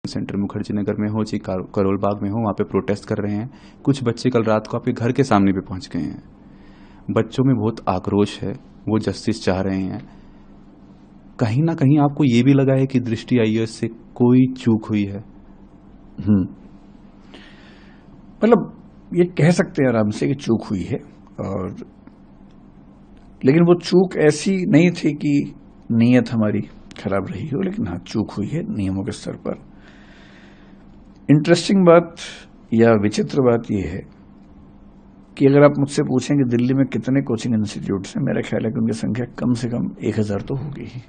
Centre Mukherjee Nagar में हो चाहे करोल बाग में हो, वहाँ पे प्रोटेस्ट कर रहे हैं। कुछ बच्चे कल रात को आपके घर के सामने भी पहुँच गए हैं। बच्चों में बहुत आक्रोश है, वो जस्टिस चाह रहे हैं। कहीं ना कहीं आपको ये भी लगा है कि दृष्टि आईएएस से कोई चूक हुई है? मतलब ये कह सकते हैं आराम से कि चूक हुई है, और लेकिन वो चूक ऐसी नहीं थी कि नीयत हमारी खराब रही हो, लेकिन हाँ चूक हुई है नियमों के स्तर पर। इंटरेस्टिंग बात या विचित्र बात यह है कि अगर आप मुझसे पूछें कि दिल्ली में कितने कोचिंग इंस्टीट्यूट्स हैं, मेरा ख्याल है कि उनकी संख्या कम से कम 1000 तो होगी ही,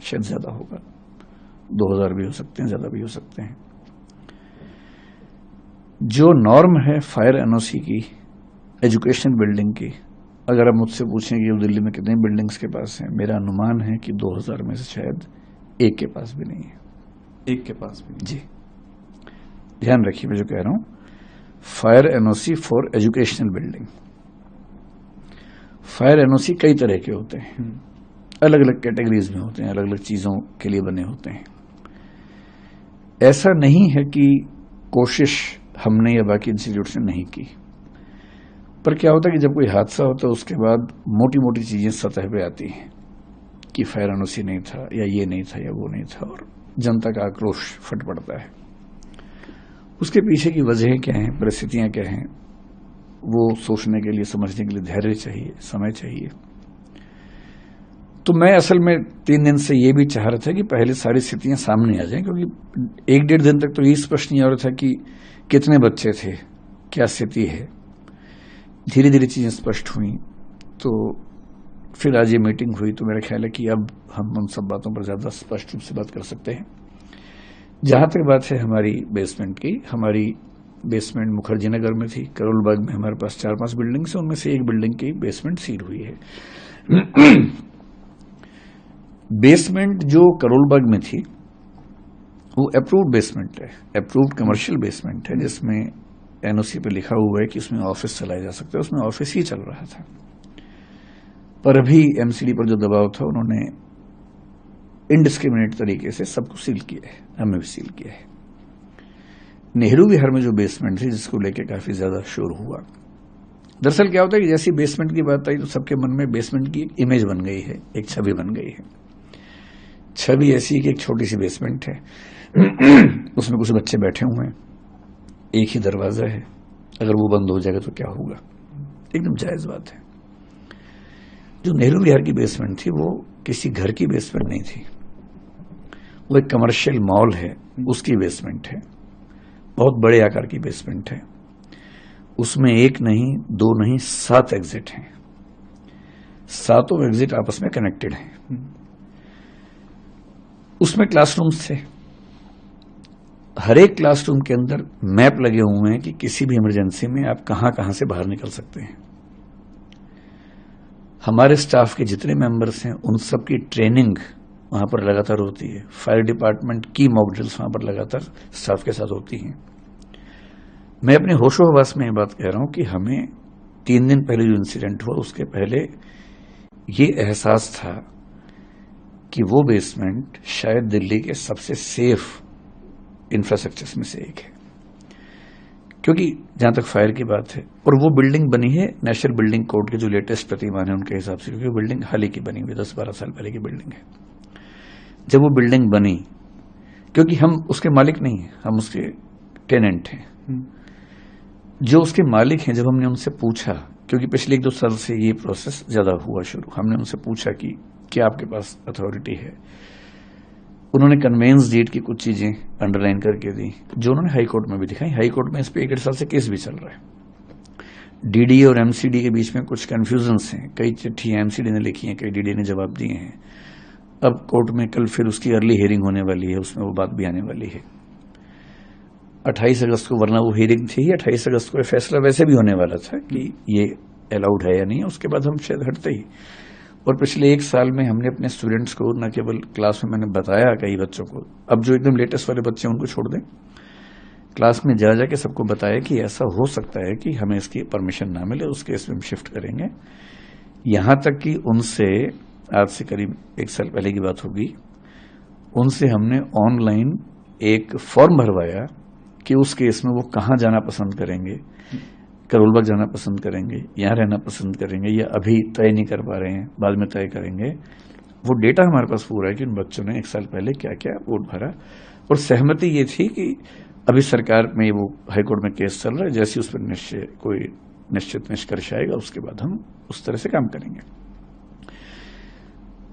शायद ज्यादा होगा, 2000 भी हो सकते हैं, ज्यादा भी हो सकते हैं। जो नॉर्म है फायर एनओसी की, एजुकेशन बिल्डिंग की, अगर आप मुझसे पूछें कि दिल्ली में कितने बिल्डिंग्स के पास हैं, मेरा अनुमान है कि 2000 में से शायद एक के पास भी नहीं है। एक के पास भी नहीं? जी, ध्यान रखिए मैं जो कह रहा हूं, fire NOC for educational building. Fire NOC कई तरह के होते हैं, अलग अलग कैटेगरीज में होते हैं, अलग अलग चीजों के लिए बने होते हैं। ऐसा नहीं है कि कोशिश हमने या बाकी इंस्टीट्यूट ने नहीं की, पर क्या होता है कि जब कोई हादसा होता है उसके बाद मोटी मोटी चीजें सतह पे आती हैं कि फायर एनओसी नहीं था, या ये नहीं था, या वो नहीं था, और जनता का आक्रोश फट पड़ता है। उसके पीछे की वजहें क्या हैं, परिस्थितियां क्या हैं, वो सोचने के लिए, समझने के लिए धैर्य चाहिए, समय चाहिए। तो मैं असल में 3 दिन से ये भी चाह रहा था कि पहले सारी स्थितियां सामने आ जाएं, क्योंकि 1-1.5 दिन तक तो ये स्पष्ट नहीं हो रहा था कि कितने बच्चे थे, क्या स्थिति है। धीरे धीरे चीजें स्पष्ट हुई, तो फिर आज ये मीटिंग हुई, तो मेरा ख्याल है कि अब हम उन सब बातों पर ज्यादा स्पष्ट रूप से बात कर सकते हैं। जहां तक बात है हमारी बेसमेंट की, हमारी बेसमेंट मुखर्जी नगर में थी, करोल बाग में हमारे पास 4-5 बिल्डिंग्स हैं, उनमें से एक बिल्डिंग की बेसमेंट सील हुई है। बेसमेंट जो करोल बाग में थी वो अप्रूव्ड बेसमेंट है, अप्रूव्ड कमर्शियल बेसमेंट है, जिसमें एनओसी पे लिखा हुआ है कि उसमें ऑफिस चलाया जा सकता है। उसमें ऑफिस ही चल रहा था, पर अभी एमसीडी पर जो दबाव था उन्होंने इनडिस्क्रिमिनेट तरीके से सबको सील किया है, हमें भी सील किया है। नेहरू विहार में जो बेसमेंट थी, जिसको लेकर काफी ज्यादा शोर हुआ, दरअसल क्या होता है कि जैसी बेसमेंट की बात आई तो सबके मन में बेसमेंट की एक इमेज बन गई है, एक छवि बन गई है। छवि ऐसी कि एक छोटी सी बेसमेंट है, उसमें कुछ बच्चे बैठे हुए हैं, एक ही दरवाजा है, अगर वो बंद हो जाएगा तो क्या होगा। एकदम जायज बात है। जो नेहरू विहार की बेसमेंट थी वो किसी घर की बेसमेंट नहीं थी, वो एक कमर्शियल मॉल है, उसकी बेसमेंट है, बहुत बड़े आकार की बेसमेंट है। उसमें 1 नहीं 2 नहीं 7 एग्जिट हैं, 7 एग्जिट आपस में कनेक्टेड हैं। उसमें क्लासरूम्स थे, हर एक क्लासरूम के अंदर मैप लगे हुए हैं कि किसी भी इमरजेंसी में आप कहां कहां से बाहर निकल सकते हैं। हमारे स्टाफ के जितने मेंबर्स हैं उन सब की ट्रेनिंग वहां पर लगातार होती है। फायर डिपार्टमेंट की मॉक ड्रिल्स वहां पर लगातार स्टाफ के साथ होती हैं। मैं अपने होशो हवास में ये बात कह रहा हूं कि हमें 3 दिन पहले जो इंसिडेंट हुआ उसके पहले ये एहसास था कि वो बेसमेंट शायद दिल्ली के सबसे सेफ इंफ्रास्ट्रक्चर्स में से एक है, क्योंकि जहां तक फायर की बात है, और वो बिल्डिंग बनी है नेशनल बिल्डिंग कोड के जो लेटेस्ट प्रतिमान है उनके हिसाब से, क्योंकि वो बिल्डिंग हाल ही की बनी हुई 10-12 साल पहले की बिल्डिंग है। जब वो बिल्डिंग बनी, क्योंकि हम उसके मालिक नहीं हैं, हम उसके टेनेंट हैं, जो उसके मालिक हैं, जब हमने उनसे पूछा, क्योंकि पिछले 1-2 साल से ये प्रोसेस ज्यादा हुआ शुरू, हमने उनसे पूछा कि क्या आपके पास अथॉरिटी है, उन्होंने कन्वेंस डीड की कुछ चीजें अंडरलाइन करके दी, जो उन्होंने हाई कोर्ट में भी दिखाई। हाई कोर्ट में इस पे 1-1.5 साल से केस भी चल रहा है। डीडी और एमसीडी के बीच में कुछ कंफ्यूजन्स हैं, कई चिट्ठियां एमसीडी ने लिखी हैं, कई डीडी ने जवाब दिए हैं। अब कोर्ट में कल फिर उसकी अर्ली हियरिंग होने वाली है, उसमें वो बात भी आने वाली है 28 अगस्त को, वरना वो हियरिंग थी 28 अगस्त को, फैसला वैसे भी होने वाला था कि ये अलाउड है या नहीं, उसके बाद हम शायद हटते ही। और पिछले 1 साल में हमने अपने स्टूडेंट्स को न केवल क्लास में मैंने बताया कई बच्चों को, अब जो एकदम लेटेस्ट वाले बच्चे हैं उनको छोड़ दें, क्लास में जा जाके सबको बताया कि ऐसा हो सकता है कि हमें इसकी परमिशन ना मिले, उस केस में हम शिफ्ट करेंगे। यहां तक कि उनसे आज से करीब 1 साल पहले की बात होगी, उनसे हमने ऑनलाइन एक फॉर्म भरवाया कि उस केस में वो कहाँ जाना पसंद करेंगे, करोलबाग जाना पसंद करेंगे, यहाँ रहना पसंद करेंगे, या अभी तय नहीं कर पा रहे हैं, बाद में तय करेंगे। वो डेटा हमारे पास पूरा है कि उन बच्चों ने 1 साल पहले क्या क्या वोट भरा। और सहमति ये थी कि अभी सरकार में वो हाईकोर्ट में केस चल रहा है, जैसे उस पर कोई निश्चित निष्कर्ष आएगा उसके बाद हम उस तरह से काम करेंगे।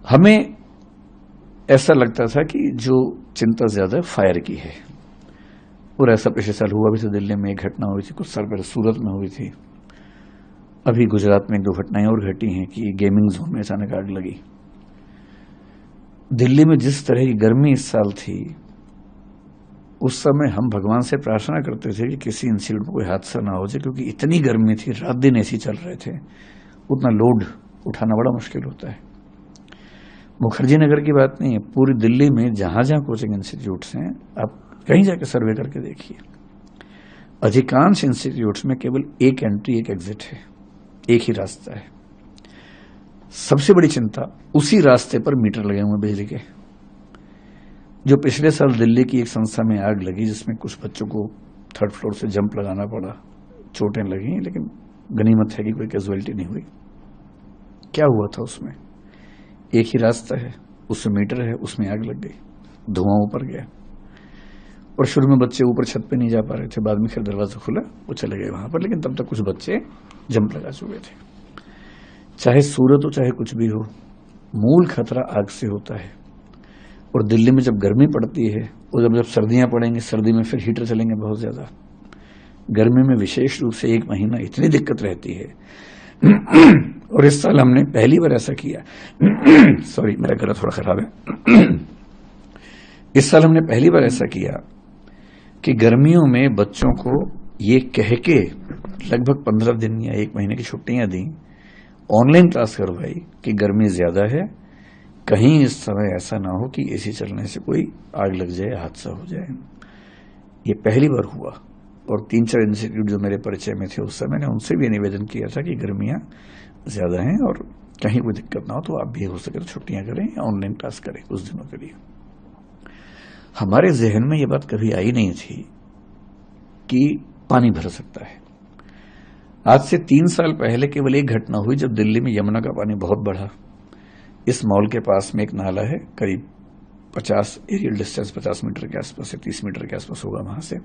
हमें ऐसा लगता था कि जो चिंता ज्यादा फायर की है, और ऐसा पिछले साल हुआ भी था। दिल्ली में एक घटना हुई थी, कुछ साल पहले सूरत में हुई थी, अभी गुजरात में 2 घटनाएं और घटी हैं कि गेमिंग जोन में अचानक आग लगी। दिल्ली में जिस तरह की गर्मी इस साल थी, उस समय हम भगवान से प्रार्थना करते थे कि किसी इंसिडेंट में कोई हादसा ना हो जाए, क्योंकि इतनी गर्मी थी, रात दिन एसी चल रहे थे, उतना लोड उठाना बड़ा मुश्किल होता है। मुखर्जी नगर की बात नहीं है, पूरी दिल्ली में जहां जहां कोचिंग इंस्टीट्यूट्स हैं, आप कहीं जाकर सर्वे करके देखिए, अधिकांश इंस्टीट्यूट्स में केवल एक एंट्री एक एग्जिट है, एक ही रास्ता है। सबसे बड़ी चिंता, उसी रास्ते पर मीटर लगे हुए बिजली के। जो पिछले साल दिल्ली की एक संस्था में आग लगी जिसमें कुछ बच्चों को 3rd फ्लोर से जंप लगाना पड़ा, चोटें लगी, लेकिन गनीमत है कि कोई कैजुअलिटी नहीं हुई। क्या हुआ था उसमें? एक ही रास्ता है, उसमें मीटर है, उसमें आग लग गई, धुआं ऊपर गया। और शुरू में बच्चे ऊपर छत पे नहीं जा पा रहे थे, बाद में फिर दरवाजा खुला, वो चले गए वहां पर, लेकिन तब तक कुछ बच्चे जंप लगा चुके थे। चाहे सूरत हो चाहे कुछ भी हो, मूल खतरा आग से होता है। और दिल्ली में जब गर्मी पड़ती है, और जब सर्दियां पड़ेंगी, सर्दी में फिर हीटर चलेंगे बहुत ज्यादा, गर्मी में विशेष रूप से 1 महीना इतनी दिक्कत रहती है। और इस साल हमने पहली बार ऐसा किया सॉरी, मेरा गला थोड़ा खराब है इस साल हमने पहली बार ऐसा किया कि गर्मियों में बच्चों को ये कह के लगभग 15 दिन या 1 महीने की छुट्टियां दी, ऑनलाइन क्लास करवाई कि गर्मी ज्यादा है, कहीं इस समय ऐसा ना हो कि एसी चलने से कोई आग लग जाए, हादसा हो जाए। ये पहली बार हुआ। और 3-4 इंस्टीट्यूट जो मेरे परिचय में थे उस समय, मैंने उनसे भी निवेदन किया था कि गर्मियां ज्यादा हैं और कहीं कोई दिक्कत ना हो तो आप भी हो सके तो छुट्टियां करें या ऑनलाइन क्लास करें कुछ दिनों के लिए। हमारे जहन में ये बात कभी आई नहीं थी कि पानी भर सकता है। आज से 3 साल पहले केवल एक घटना हुई जब दिल्ली में यमुना का पानी बहुत बढ़ा। इस मॉल के पास में एक नाला है, करीब 50 एरियल डिस्टेंस 50 मीटर के आसपास से 30 मीटर के आसपास होगा वहां से,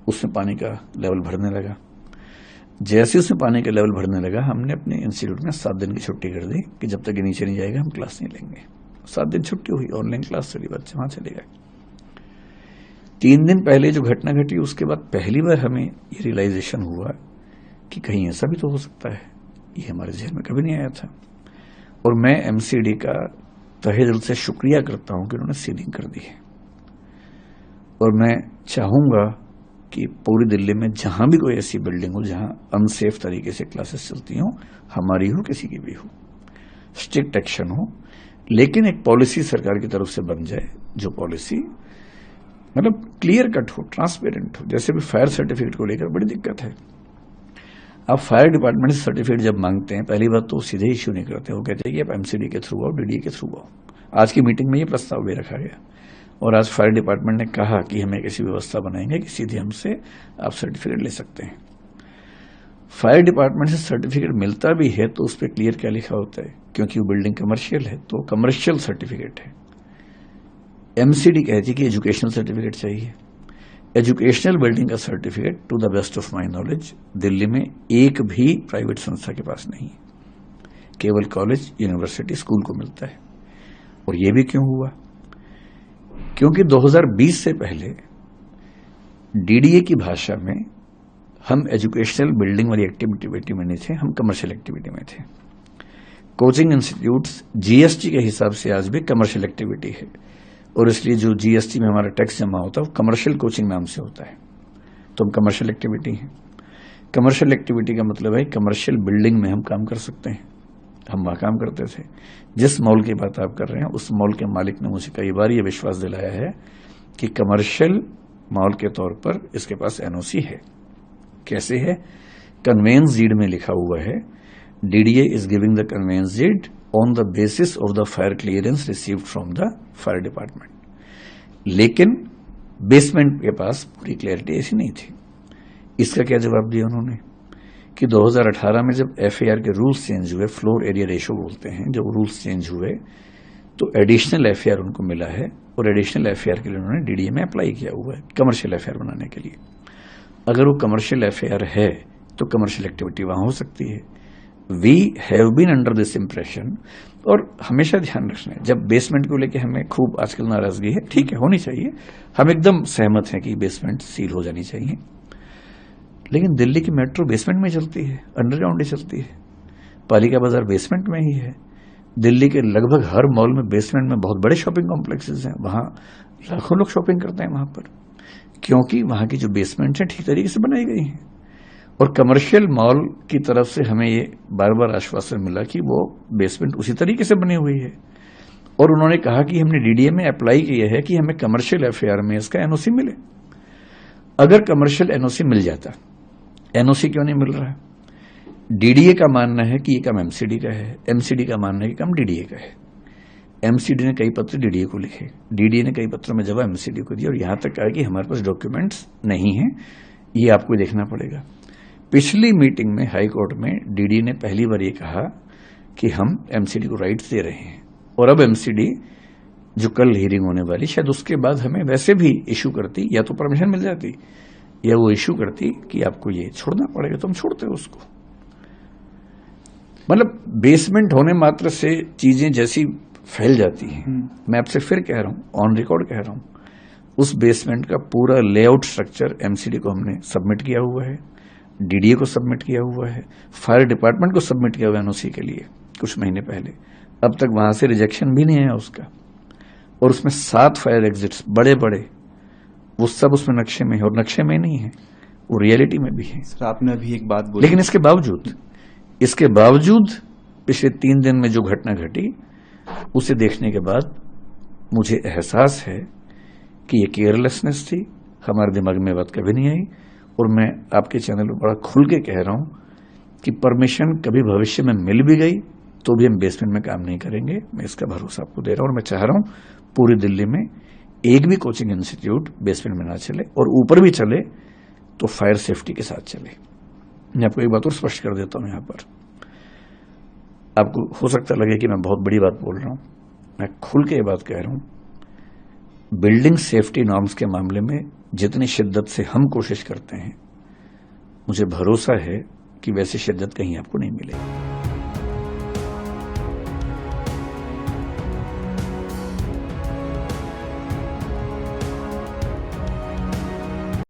उसमें पानी का लेवल भरने लगा। जैसे उसमें पानी का लेवल भरने लगा, हमने अपने इंस्टीट्यूट में 7 दिन की छुट्टी कर दी कि जब तक ये नीचे नहीं जाएगा हम क्लास नहीं लेंगे। 7 दिन छुट्टी हुई, ऑनलाइन क्लास चली, बच्चे वहां चले गए। 3 दिन पहले जो घटना घटी, उसके बाद पहली बार हमें ये रियलाइजेशन हुआ कि कहीं ऐसा भी तो हो सकता है। ये हमारे जहन में कभी नहीं आया था। और मैं एमसीडी का तहे दिल से शुक्रिया करता हूं कि उन्होंने सीलिंग कर दी है। और मैं चाहूंगा कि पूरी दिल्ली में जहां भी कोई ऐसी बिल्डिंग हो जहां अनसेफ तरीके से क्लासेस चलती हों, हमारी हो किसी की भी हो, स्ट्रिक्ट एक्शन हो, लेकिन एक पॉलिसी सरकार की तरफ से बन जाए, जो पॉलिसी मतलब क्लियर कट हो, ट्रांसपेरेंट हो। जैसे भी फायर सर्टिफिकेट को लेकर बड़ी दिक्कत है। आप फायर डिपार्टमेंट से सर्टिफिकेट जब मांगते हैं, पहली बात तो सीधे इश्यू नहीं करते, वो कहते हैं कि आप एमसीडी के थ्रू आओ, डीडीए के थ्रू आओ। आज की मीटिंग में ये प्रस्ताव भी रखा गया और आज फायर डिपार्टमेंट ने कहा कि हमें ऐसी व्यवस्था बनाएंगे कि सीधे हमसे आप सर्टिफिकेट ले सकते हैं। फायर डिपार्टमेंट से सर्टिफिकेट मिलता भी है तो उस पर क्लियर क्या लिखा होता है, क्योंकि वो बिल्डिंग कमर्शियल है तो कमर्शियल सर्टिफिकेट है। एमसीडी कहती है कि एजुकेशनल सर्टिफिकेट चाहिए। एजुकेशनल बिल्डिंग का certificate to the best of my knowledge Delhi में एक भी प्राइवेट संस्था के पास नहीं है, केवल कॉलेज, यूनिवर्सिटी, स्कूल को मिलता है। और यह भी क्यों हुआ? क्योंकि 2020 से पहले डीडीए की भाषा में हम एजुकेशनल बिल्डिंग वाली एक्टिविटी में नहीं थे, हम कमर्शियल एक्टिविटी में थे। कोचिंग इंस्टीट्यूट्स जीएसटी के हिसाब से आज भी कमर्शियल एक्टिविटी है और इसलिए जो जीएसटी में हमारा टैक्स जमा होता है वो कमर्शियल कोचिंग नाम से होता है, तो हम कमर्शियल एक्टिविटी हैं। कमर्शियल एक्टिविटी का मतलब है कमर्शियल बिल्डिंग में हम काम कर सकते हैं। हम वहां काम करते थे। जिस मॉल की बात आप कर रहे हैं उस मॉल के मालिक ने मुझे कई बार ये विश्वास दिलाया है कि कमर्शियल मॉल के तौर पर इसके पास एनओसी है। कैसे है? कन्वेंस डीड में लिखा हुआ है, DDA is giving the conveyance deed on the basis of the fire clearance received from the fire department। लेकिन बेसमेंट के पास पूरी क्लैरिटी ऐसी नहीं थी। इसका क्या जवाब दिया उन्होंने कि 2018 में जब एफएआर के रूल्स चेंज हुए, फ्लोर एरिया रेशो बोलते हैं, जब रूल्स चेंज हुए तो एडिशनल एफएआर उनको मिला है और एडिशनल एफएआर के लिए उन्होंने डीडीए में अप्लाई किया हुआ है कमर्शियल एफएआर बनाने के लिए। अगर वो कमर्शियल एफएआर है तो कमर्शियल एक्टिविटी वहां हो सकती है। We have been under this impression, और हमेशा ध्यान रखना है जब बेसमेंट को लेके हमें खूब आजकल नाराजगी है, ठीक है होनी चाहिए, हम एकदम सहमत हैं कि बेसमेंट सील हो जानी चाहिए, लेकिन दिल्ली की मेट्रो बेसमेंट में चलती है, अंडरग्राउंड ही चलती है, पालिका बाजार बेसमेंट में ही है, दिल्ली के लगभग हर मॉल में बेसमेंट में बहुत बड़े शॉपिंग कॉम्प्लेक्सेस हैं, वहां लाखों लोग शॉपिंग करते हैं वहां पर, क्योंकि वहां की जो बेसमेंट है ठीक तरीके से बनाई गई हैं। और कमर्शियल मॉल की तरफ से हमें ये बार बार आश्वासन मिला कि वो बेसमेंट उसी तरीके से बनी हुई है, और उन्होंने कहा कि हमने डीडीए में अप्लाई किया है कि हमें कमर्शियल एफएआर में इसका एनओसी मिले। अगर कमर्शियल एनओसी मिल जाता, एनओसी क्यों नहीं मिल रहा है? डीडीए का मानना है कि ये काम एमसीडी का है, एमसीडी का मानना है कि काम डीडीए का है। एमसीडी ने कई पत्र डीडीए को लिखे, डीडीए ने कई पत्रों में जवाब एमसीडी को दिया, और यहां तक कहा कि हमारे पास डॉक्यूमेंट्स नहीं है, ये आपको देखना पड़ेगा। पिछली मीटिंग में हाई कोर्ट में डीडीए ने पहली बार ये कहा कि हम एमसीडी को राइट्स दे रहे हैं, और अब एमसीडी जो कल हियरिंग होने वाली, शायद उसके बाद हमें वैसे भी इशू करती, या तो परमिशन मिल जाती या वो इशू करती कि आपको ये छोड़ना पड़ेगा, तो हम छोड़ते उसको। मतलब बेसमेंट होने मात्र से चीजें जैसी फैल जाती हैं। मैं आपसे फिर कह रहा हूं, ऑन रिकॉर्ड कह रहा हूं, उस बेसमेंट का पूरा लेआउट स्ट्रक्चर एमसीडी को हमने सबमिट किया हुआ है, डीडीए को सबमिट किया हुआ है, फायर डिपार्टमेंट को सबमिट किया हुआ है एनओसी के लिए कुछ महीने पहले। अब तक वहां से रिजेक्शन भी नहीं आया उसका, और उसमें 7 फायर एग्जिट्स बड़े बड़े, वो सब उसमें नक्शे में है, और नक्शे में नहीं है, वो रियलिटी में भी है। सर आपने अभी एक बात बोली, लेकिन इसके बावजूद पिछले 3 दिन में जो घटना घटी, उसे देखने के बाद मुझे एहसास है कि ये केयरलेसनेस थी, हमारे दिमाग में बात कभी नहीं आई। और मैं आपके चैनल पर बड़ा खुल के कह रहा हूं कि परमिशन कभी भविष्य में मिल भी गई तो भी हम बेसमेंट में काम नहीं करेंगे, मैं इसका भरोसा आपको दे रहा हूं। और मैं चाह रहा हूं पूरी दिल्ली में एक भी कोचिंग इंस्टीट्यूट बेसमेंट में ना चले, और ऊपर भी चले तो फायर सेफ्टी के साथ चले। मैं आपको एक बात और स्पष्ट कर देता हूं, यहां पर आपको हो सकता लगे कि मैं बहुत बड़ी बात बोल रहा हूं, मैं खुल के ये बात कह रहा हूं, बिल्डिंग सेफ्टी नॉर्म्स के मामले में जितनी शिद्दत से हम कोशिश करते हैं, मुझे भरोसा है कि वैसी शिद्दत कहीं आपको नहीं मिलेगी।